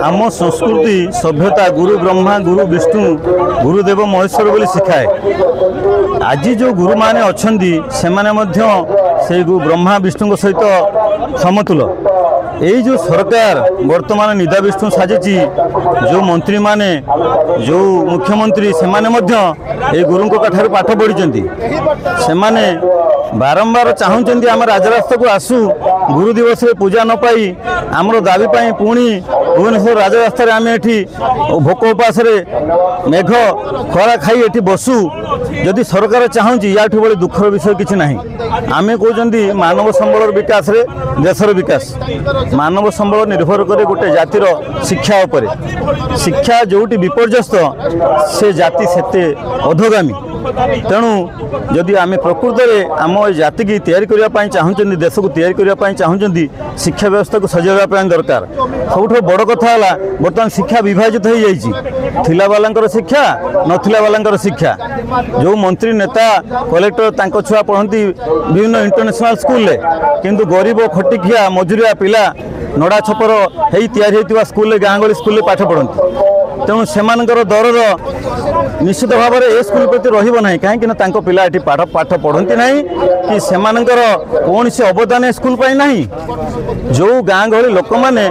आम संस्कृति सभ्यता गुरु ब्रह्मा गुरु विष्णु गुरुदेव महेश्वर बोली शिखाए। आज जो गुरु माने अछंदी से माने मध्य से ब्रह्मा विष्णु सहित समतुल। यही जो सरकार वर्तमान निदा विष्णु साजिची जो मंत्री माने जो मुख्यमंत्री से माने मध्य गुरु ठार पाठ पढ़ी से माने बारंबार चाहूँगी आम राजरास्ता को आसू गुरु दिवस रे पूजा न पाई आमर दाबी पाई पुणी भुवनेश्वर राजरास्ता आम एठी भोक उपास मेघ खरा खाई एठी बसु। जदि सरकार चाहूँगी या बड़े दुखर विषय किसी ना। आम कहते मानव संबल विकास रे देशर विकास। मानव संबल निर्भर करे गोटे जातिर शिक्षा उपरे। शिक्षा जोटी विपर्यस्त से जाति सेते अधोगामी। तेणु जदि आम प्रकृत में आम जाति की तैयारी करने चाहूँगी देश को तैयारी करने चाहूँगी शिक्षा व्यवस्था को सजाइवाई दरकार। सबुठ बड़ कथा है बर्तमान शिक्षा विभाजित हो जाइला वाला शिक्षा नथिला वाला शिक्षा। जो मंत्री नेता कलेक्टर तांको छुआ पढ़ती विभिन्न इंटरनेशनल स्कूल किंतु गरीब खटिकिया मजुरिया पिला नड़ा छपर हो तैयारी होता स्कूल गाँ गली स्कूल पाठ पढ़ती। तेणु से दरद निश्चित भाव में ए स्कूल प्रति रही कहीं पिला ये पाठ पढ़ती ना कि से कौन से अवदान स्कूल ना। जो गाँ गहली लोक मैंने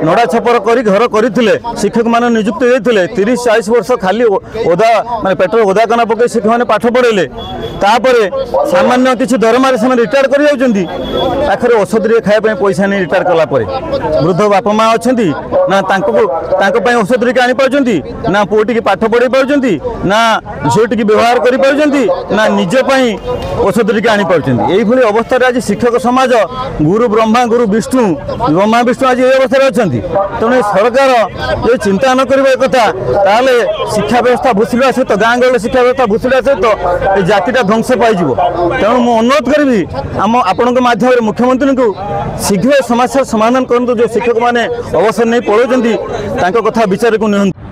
नड़ा छपर कर घर करते शिक्षक मान नियुक्त होते 30-40 वर्ष खाली ओदा माने पेट्रोल ओदा कना पकई शिक्षक मैंने पाठ पढ़ेले सामान्य किसी दरमारे से रिटायर कर पाखे औषध खायापी पैसा नहीं रिटायर कलापर वृद्ध बापा माँ अच्छा ना औषध रिक आनी पार्टी ना पुओटी पाठ पढ़ी पार्टी ना झीटी व्यवहार कर ना निजपाई औषध रिक आनी पार्टी। यही अवस्था आज शिक्षक समाज गुरु ब्रह्मा गुरु विष्णु ब्रह्मा विष्णु आज ये अवस्था अच्छा। तेणु सरकार जो चिंता न कर कथा शिक्षा व्यवस्था भूसुड़ा सहित गाँ गहली शिक्षा व्यवस्था भूसुड़ा सहित जातिटा ध्वंस पाइज। तेणु मुझे अनुरोध करी आम आपण माध्यम मुख्यमंत्री को शीघ्र समस्या समाधान करूँ। जो शिक्षक मैंने अवसर नहीं पढ़ाऊँ कथा विचार को नियंत्रण।